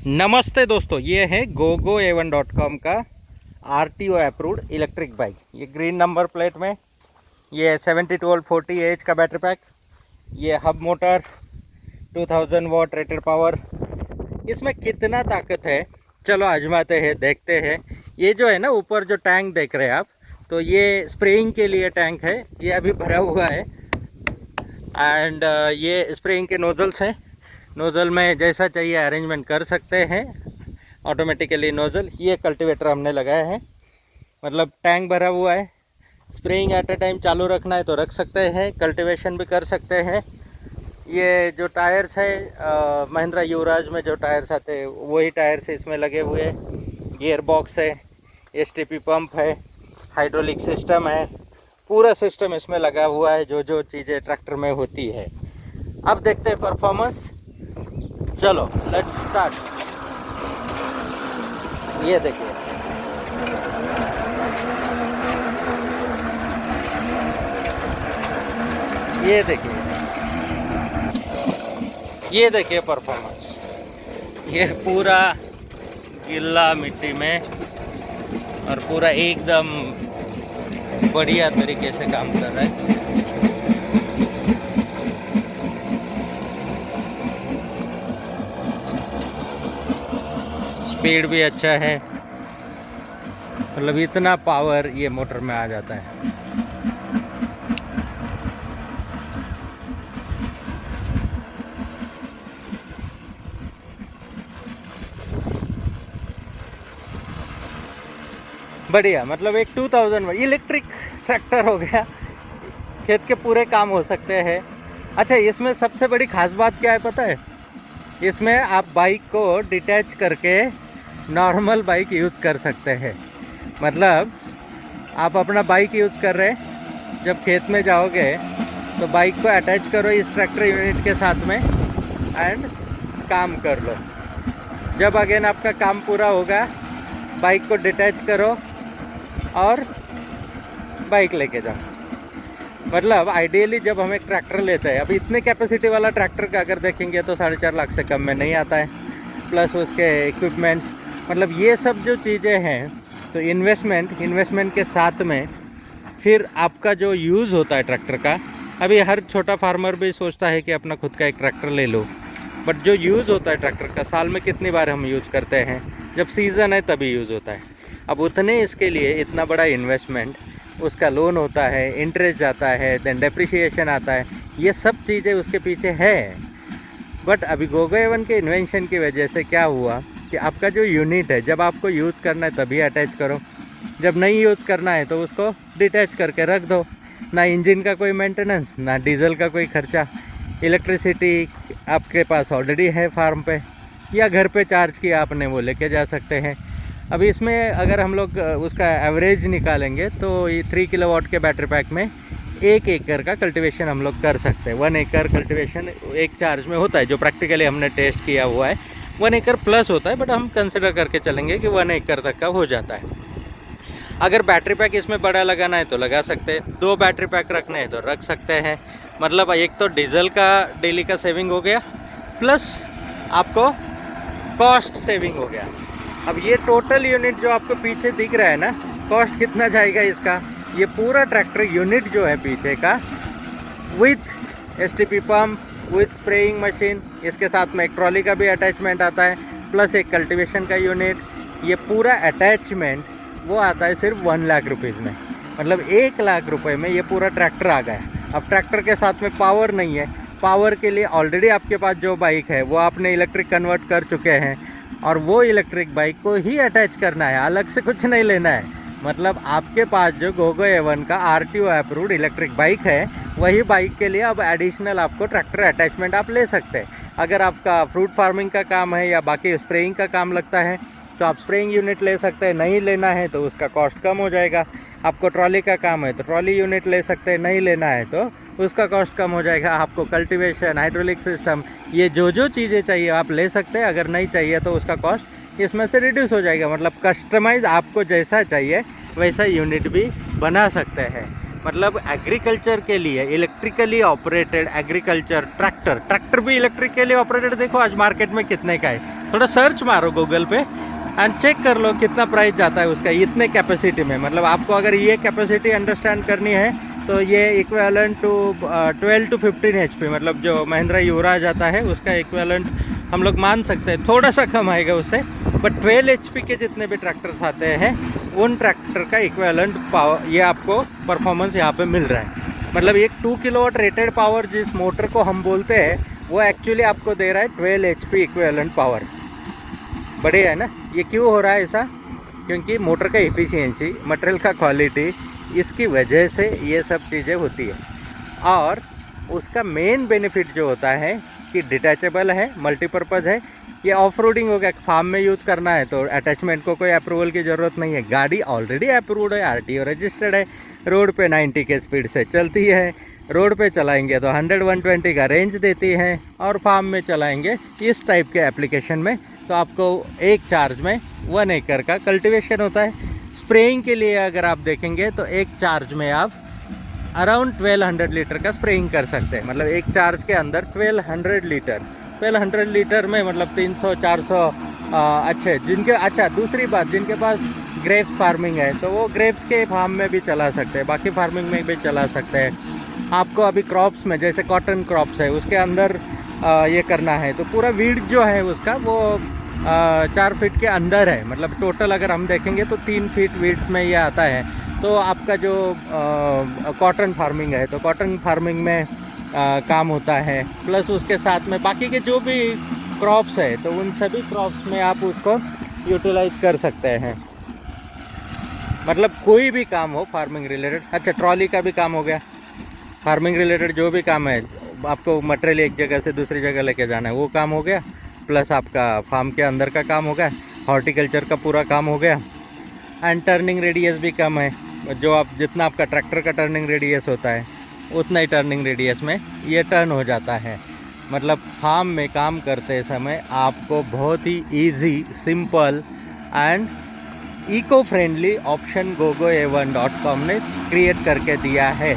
नमस्ते दोस्तों, ये है GoGoA1.com का RTO अप्रूव्ड इलेक्ट्रिक बाइक। ये ग्रीन नंबर प्लेट में ये 72V 40Ah का बैटरी पैक, ये हब मोटर 2000 वाट रेटेड पावर। इसमें कितना ताकत है चलो आजमाते हैं, देखते हैं। ये जो है ना ऊपर जो टैंक देख रहे हैं आप, तो ये स्प्रेइंग के लिए टैंक है, ये अभी भरा हुआ है। एंड ये स्प्रेइंग के नोजल्स हैं, नोज़ल में जैसा चाहिए अरेंजमेंट कर सकते हैं ऑटोमेटिकली नोज़ल। ये कल्टीवेटर हमने लगाया है, मतलब टैंक भरा हुआ है, स्प्रेइंग एट अ टाइम चालू रखना है तो रख सकते हैं, कल्टीवेशन भी कर सकते हैं। ये जो टायर्स है महिंद्रा युवराज में जो टायर्स आते हैं वही टायर्स इसमें लगे हुए हैं। गियर बॉक्स है, एसटीपी पंप है, हाइड्रोलिक सिस्टम है, पूरा सिस्टम इसमें लगा हुआ है जो जो चीज़ें ट्रैक्टर में होती है। अब देखते हैं परफॉर्मेंस, चलो लेट्स स्टार्ट। ये देखिए, ये देखिए, ये देखिए परफॉर्मेंस। ये पूरा गिल्ला मिट्टी में और पूरा एकदम बढ़िया तरीके से काम कर रहा है। स्पीड भी अच्छा है, मतलब इतना पावर ये मोटर में आ जाता है। बढ़िया, मतलब एक 2000 इलेक्ट्रिक ट्रैक्टर हो गया, खेत के पूरे काम हो सकते हैं। अच्छा, इसमें सबसे बड़ी खास बात क्या है पता है? इसमें आप बाइक को डिटैच करके नॉर्मल बाइक यूज़ कर सकते हैं। मतलब आप अपना बाइक यूज़ कर रहे, जब खेत में जाओगे तो बाइक को अटैच करो इस ट्रैक्टर यूनिट के साथ में एंड काम कर लो। जब अगेन आपका काम पूरा होगा, बाइक को डिटैच करो और बाइक लेके जाओ। मतलब आइडियली जब हम एक ट्रैक्टर लेते हैं, अब इतने कैपेसिटी वाला ट्रैक्टर का अगर देखेंगे तो 4.5 लाख से कम में नहीं आता है, प्लस उसके इक्विपमेंट्स, मतलब ये सब जो चीज़ें हैं। तो इन्वेस्टमेंट के साथ में फिर आपका जो यूज़ होता है ट्रैक्टर का, अभी हर छोटा फार्मर भी सोचता है कि अपना खुद का एक ट्रैक्टर ले लो, बट जो यूज़ होता है ट्रैक्टर का साल में कितनी बार हम यूज़ करते हैं? जब सीज़न है तभी यूज़ होता है। अब उतने इसके लिए इतना बड़ा इन्वेस्टमेंट, उसका लोन होता है, इंटरेस्ट जाता है, देन डेप्रिसिएशन आता है, ये सब चीज़ें उसके पीछे है। बट अभी GoGoA1 के इन्वेंशन की वजह से क्या हुआ कि आपका जो यूनिट है, जब आपको यूज़ करना है तभी अटैच करो, जब नहीं यूज़ करना है तो उसको डिटैच करके रख दो। ना इंजन का कोई मेंटेनेंस, ना डीजल का कोई खर्चा। इलेक्ट्रिसिटी आपके पास ऑलरेडी है फार्म पे, या घर पे चार्ज किया आपने, वो लेके जा सकते हैं। अभी इसमें अगर हम लोग उसका एवरेज निकालेंगे तो ये 3 किलोवाट के बैटरी पैक में 1 एकड़ का कल्टीवेशन हम लोग कर सकते हैं। 1 एकड़ कल्टीवेशन एक चार्ज में होता है, जो प्रैक्टिकली हमने टेस्ट किया हुआ है। 1 एकड़ प्लस होता है, बट हम कंसिडर करके चलेंगे कि 1 एकड़ तक का हो जाता है। अगर बैटरी पैक इसमें बड़ा लगाना है तो लगा सकते हैं, 2 बैटरी पैक रखने हैं तो रख सकते हैं। मतलब एक तो डीजल का डेली का सेविंग हो गया, प्लस आपको कॉस्ट सेविंग हो गया। अब ये टोटल यूनिट जो आपको पीछे दिख रहा है ना, कॉस्ट कितना जाएगा इसका? ये पूरा ट्रैक्टर यूनिट जो है पीछे का, with STP pump, with spraying machine, इसके साथ में एक ट्रॉली का भी अटैचमेंट आता है, प्लस एक कल्टीवेशन का यूनिट, ये पूरा अटैचमेंट वो आता है सिर्फ 1 लाख रुपीज़ में। मतलब 1 लाख रुपए में ये पूरा ट्रैक्टर आ गया। अब ट्रैक्टर के साथ में पावर नहीं है, पावर के लिए ऑलरेडी आपके पास जो बाइक है वो आपने इलेक्ट्रिक कन्वर्ट कर चुके हैं, और वो इलेक्ट्रिक बाइक को ही अटैच करना है, अलग से कुछ नहीं लेना है। मतलब आपके पास जो GoGoA1 का RTO अप्रूव्ड इलेक्ट्रिक बाइक है, वही बाइक के लिए अब एडिशनल आपको ट्रैक्टर अटैचमेंट आप ले सकते हैं। अगर आपका फ्रूट फार्मिंग का काम है या बाकी स्प्रेइंग का काम लगता है तो आप स्प्रेइंग यूनिट ले सकते हैं, नहीं लेना है तो उसका कॉस्ट कम हो जाएगा। आपको ट्रॉली का काम है तो ट्रॉली यूनिट ले सकते हैं, नहीं लेना है तो उसका कॉस्ट कम हो जाएगा। आपको कल्टीवेशन, हाइड्रोलिक सिस्टम, ये जो जो चीज़ें चाहिए आप ले सकते हैं। अगर नहीं चाहिए तो उसका कॉस्ट इसमें से रिड्यूस हो जाएगा। मतलब कस्टमाइज आपको जैसा चाहिए वैसा यूनिट भी बना सकते हैं। मतलब एग्रीकल्चर के लिए इलेक्ट्रिकली ऑपरेटेड एग्रीकल्चर ट्रैक्टर भी इलेक्ट्रिकली ऑपरेटेड देखो आज मार्केट में कितने का है। थोड़ा सर्च मारो गूगल पे एंड चेक कर लो कितना प्राइस जाता है उसका इतने कैपेसिटी में। मतलब आपको अगर ये कैपेसिटी अंडरस्टैंड करनी है तो ये इक्वेलेंट टू 12 to 15 HP, मतलब जो महिंद्रा युवराज आता है उसका इक्वेलेंट हम लोग मान सकते हैं। थोड़ा सा कम आएगा उससे, बट 12 HP के जितने भी ट्रैक्टर्स आते हैं उन ट्रैक्टर का इक्वेलेंट पावर ये आपको परफॉर्मेंस यहाँ पे मिल रहा है। मतलब एक 2 किलोवाट रेटेड पावर जिस मोटर को हम बोलते हैं वो एक्चुअली आपको दे रहा है 12 HP इक्वेलेंट पावर। बढ़िया है ना। ये क्यों हो रहा है ऐसा? क्योंकि मोटर का एफिशिएंसी, मटेरियल का क्वालिटी, इसकी वजह से ये सब चीज़ें होती है। और उसका मेन बेनिफिट जो होता है कि डिटैचेबल है, मल्टीपर्पज़ है। ये ऑफ रोडिंग हो गया, फार्म में यूज़ करना है तो अटैचमेंट को कोई अप्रूवल की ज़रूरत नहीं है। गाड़ी ऑलरेडी अप्रूव्ड है, RTO रजिस्टर्ड है, रोड पे 90 के स्पीड से चलती है। रोड पे चलाएंगे तो 100-120 का रेंज देती है, और फार्म में चलाएंगे इस टाइप के एप्लीकेशन में तो आपको एक चार्ज में 1 एकड़ का कल्टीवेशन होता है। स्प्रेइंग के लिए अगर आप देखेंगे तो एक चार्ज में आप अराउंड 1200 लीटर का स्प्रेइंग कर सकते हैं। मतलब एक चार्ज के अंदर 1200 लीटर में मतलब 300-400 अच्छे जिनके। अच्छा, दूसरी बात, जिनके पास ग्रेप्स फार्मिंग है तो वो ग्रेप्स के फार्म में भी चला सकते हैं, बाकी फार्मिंग में भी चला सकते हैं। आपको अभी क्रॉप्स में जैसे कॉटन क्रॉप्स है उसके अंदर ये करना है तो पूरा वीड जो है उसका वो 4 फीट के अंदर है। मतलब टोटल अगर हम देखेंगे तो 3 फीट वीड्थ में ये आता है। तो आपका जो कॉटन फार्मिंग है तो कॉटन फार्मिंग में काम होता है, प्लस उसके साथ में बाकी के जो भी क्रॉप्स है तो उन सभी क्रॉप्स में आप उसको यूटिलाइज कर सकते हैं। मतलब कोई भी काम हो फार्मिंग रिलेटेड। अच्छा, ट्रॉली का भी काम हो गया। फार्मिंग रिलेटेड जो भी काम है, आपको मटेरियल एक जगह से दूसरी जगह लेके जाना है वो काम हो गया, प्लस आपका फार्म के अंदर का काम हो गया, हॉर्टिकल्चर का पूरा काम हो गया। एंड टर्निंग रेडियस भी कम है, जो आप जितना आपका ट्रैक्टर का टर्निंग रेडियस होता है उतना ही टर्निंग रेडियस में ये टर्न हो जाता है। मतलब फार्म में काम करते समय आपको बहुत ही easy, simple and eco friendly option GoGoA1.com ने क्रिएट करके दिया है।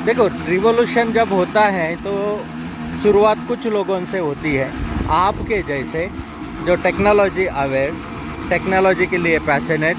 देखो, रिवॉल्यूशन जब होता है तो शुरुआत कुछ लोगों से होती है। आपके जैसे जो टेक्नोलॉजी अवेयर, टेक्नोलॉजी के लिए पैशनेट,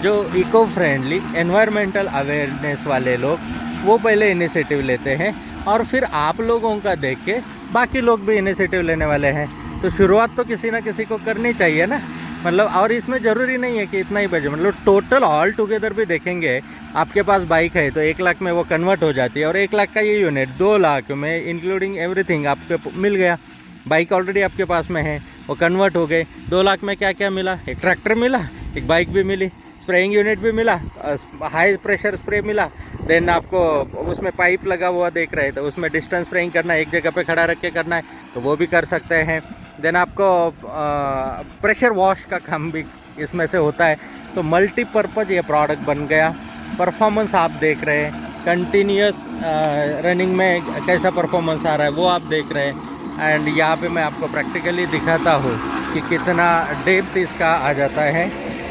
जो इको फ्रेंडली, एनवायरमेंटल अवेयरनेस वाले लोग, वो पहले इनिशिएटिव लेते हैं और फिर आप लोगों का देख के बाकी लोग भी इनिशिएटिव लेने वाले हैं। तो शुरुआत तो किसी ना किसी को करनी चाहिए ना। मतलब और इसमें ज़रूरी नहीं है कि इतना ही बजे, मतलब टोटल ऑल टुगेदर भी देखेंगे। आपके पास बाइक है तो 1 लाख में वो कन्वर्ट हो जाती है, और 1 लाख का ये यूनिट 2 लाख में इंक्लूडिंग एवरीथिंग आपको मिल गया। बाइक ऑलरेडी आपके पास में है, वो कन्वर्ट हो गए। 2 लाख में क्या क्या मिला? एक ट्रैक्टर मिला, एक बाइक भी मिली, स्प्रेइंग यूनिट भी मिला, हाई प्रेशर स्प्रे मिला। देन आपको उसमें पाइप लगा हुआ देख रहे हैं तो उसमें डिस्टेंस स्प्रेइंग करना है, एक जगह पे खड़ा रख के करना है तो वो भी कर सकते हैं। देन आपको प्रेशर वॉश का काम भी इसमें से होता है। तो मल्टीपर्पज़ ये प्रोडक्ट बन गया। परफॉर्मेंस आप देख रहे हैं, कंटिन्यूस रनिंग में कैसा परफॉर्मेंस आ रहा है वो आप देख रहे हैं। एंड यहाँ पे मैं आपको प्रैक्टिकली दिखाता हूँ कि कितना डेप्थ इसका आ जाता है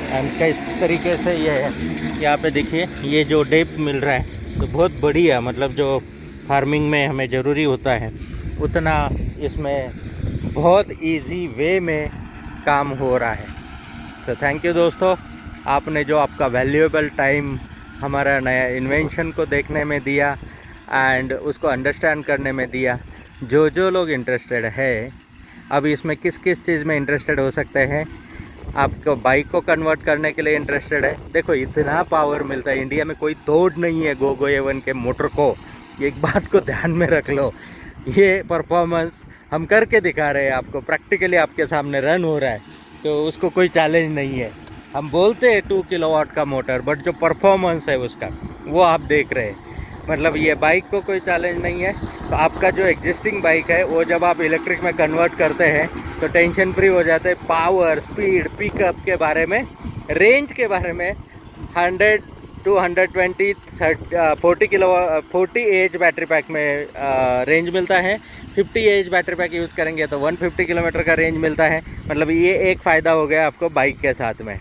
एंड किस तरीके से ये है। यहाँ पे देखिए, ये जो डेप्थ मिल रहा है तो बहुत बढ़िया। मतलब जो फार्मिंग में हमें ज़रूरी होता है उतना इसमें बहुत इजी वे में काम हो रहा है। तो थैंक यू दोस्तों, आपने जो आपका वैल्यूएबल टाइम हमारा नया इन्वेंशन को देखने में दिया एंड उसको अंडरस्टैंड करने में दिया। जो लोग इंटरेस्टेड है, अब इसमें किस किस चीज़ में इंटरेस्टेड हो सकते हैं। आपको बाइक को कन्वर्ट करने के लिए इंटरेस्टेड है, देखो इतना पावर मिलता है, इंडिया में कोई तोड़ नहीं है GoGoA1 के मोटर को। एक बात को ध्यान में रख लो, ये परफॉर्मेंस हम करके दिखा रहे हैं आपको, प्रैक्टिकली आपके सामने रन हो रहा है, तो उसको कोई चैलेंज नहीं है। हम बोलते हैं 2 किलोवाट का मोटर, बट जो परफॉर्मेंस है उसका वो आप देख रहे हैं। मतलब ये बाइक को कोई चैलेंज नहीं है। तो आपका जो एग्जिस्टिंग बाइक है वो जब आप इलेक्ट्रिक में कन्वर्ट करते हैं तो टेंशन फ्री हो जाते हैं। पावर, स्पीड, पिकअप के बारे में, रेंज के बारे में 100 to 120, 40 एच बैटरी पैक में रेंज मिलता है। 50 एच बैटरी पैक यूज़ करेंगे तो 150 किलोमीटर का रेंज मिलता है। मतलब ये एक फ़ायदा हो गया आपको बाइक के साथ में।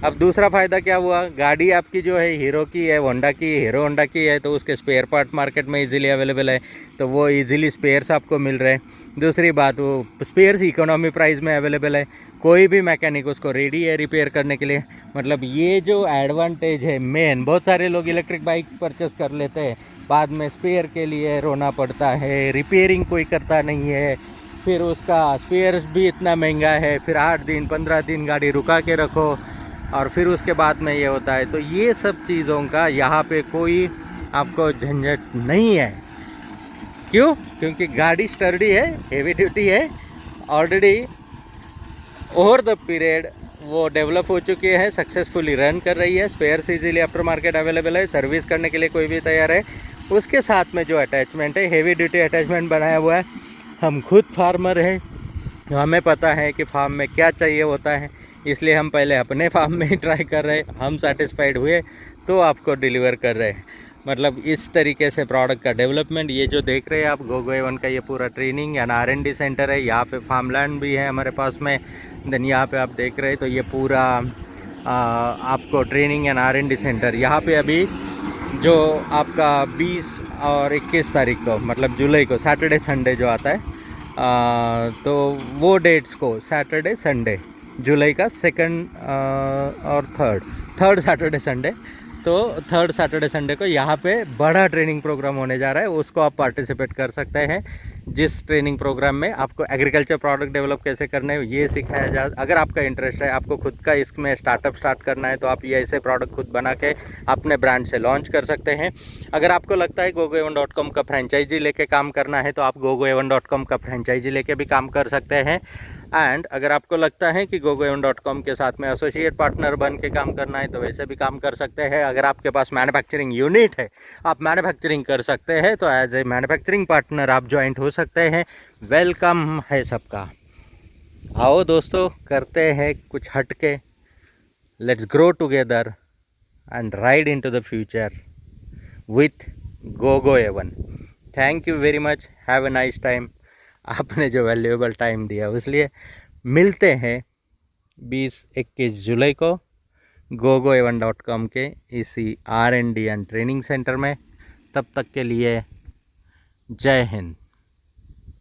अब दूसरा फ़ायदा क्या हुआ, गाड़ी आपकी जो है हीरो की है, होंडा की, हीरो होंडा की है, तो उसके स्पेयर पार्ट मार्केट में इजीली अवेलेबल है, तो वो इजीली स्पेयर्स आपको मिल रहे हैं। दूसरी बात, वो स्पेयर्स इकोनॉमी प्राइस में अवेलेबल है, कोई भी मैकेनिक उसको रेडी है रिपेयर करने के लिए। मतलब ये जो एडवांटेज है मेन, बहुत सारे लोग इलेक्ट्रिक बाइक परचेस कर लेते हैं, बाद में स्पेयर के लिए रोना पड़ता है, रिपेयरिंग कोई करता नहीं है, फिर उसका स्पेयर्स भी इतना महंगा है, फिर 8 दिन 15 दिन गाड़ी रुका के रखो, और फिर उसके बाद में ये होता है। तो ये सब चीज़ों का यहाँ पे कोई आपको झंझट नहीं है। क्यों? क्योंकि गाड़ी स्टर्डी है, हेवी ड्यूटी है, ऑलरेडी ओवर द पीरियड वो डेवलप हो चुकी है, सक्सेसफुली रन कर रही है, spares easily after market available है, सर्विस करने के लिए कोई भी तैयार है। उसके साथ में जो अटैचमेंट है, हेवी ड्यूटी अटैचमेंट बनाया हुआ है। हम खुद फार्मर हैं, हमें पता है कि फार्म में क्या चाहिए होता है, इसलिए हम पहले अपने फार्म में ही ट्राई कर रहे हैं। हम सेटिस्फाइड हुए तो आपको डिलीवर कर रहे हैं। मतलब इस तरीके से प्रोडक्ट का डेवलपमेंट, ये जो देख रहे हैं आप GoGoA1 का ये पूरा ट्रेनिंग एंड R&D सेंटर है। यहाँ पे फार्म लैंड भी है हमारे पास में। देन यहाँ पे आप देख रहे हैं तो ये पूरा आपको ट्रेनिंग एंड R&D सेंटर, यहाँ पे अभी जो आपका 20 और 21 तारीख को, मतलब जुलाई को, सैटरडे संडे जो आता है, तो वो डेट्स को, सैटरडे संडे, जुलाई का सेकंड और थर्ड सैटरडे संडे, तो थर्ड सैटरडे संडे को यहाँ पे बड़ा ट्रेनिंग प्रोग्राम होने जा रहा है, उसको आप पार्टिसिपेट कर सकते हैं। जिस ट्रेनिंग प्रोग्राम में आपको एग्रीकल्चर प्रोडक्ट डेवलप कैसे करने हैं ये सिखाया जा। अगर आपका इंटरेस्ट है, आपको खुद का इसमें स्टार्टअप स्टार्ट करना है, तो आप ये ऐसे प्रोडक्ट खुद बना के अपने ब्रांड से लॉन्च कर सकते हैं। अगर आपको लगता है GoGoA1.com का फ्रेंचाइजी लेके काम करना है, तो आप GoGoA1.com का फ्रेंचाइजी लेके भी काम कर सकते हैं। एंड अगर आपको लगता है कि GoGoA1.com के साथ में एसोसिएट पार्टनर बन के काम करना है, तो वैसे भी काम कर सकते हैं। अगर आपके पास मैन्युफैक्चरिंग यूनिट है, आप मैन्युफैक्चरिंग कर सकते हैं, तो एज ए मैन्युफैक्चरिंग पार्टनर आप ज्वाइंट हो सकते हैं। वेलकम है सबका। आओ दोस्तों, करते हैं कुछ हटके। Let's grow together and ride into the future with GoGoA1। Thank you very much, have a nice time. आपने जो वैल्यूएबल टाइम दिया उसलिए। मिलते हैं 20-21 जुलाई को GoGoA1.com के इसी R&D एंड ट्रेनिंग सेंटर में। तब तक के लिए जय हिंद।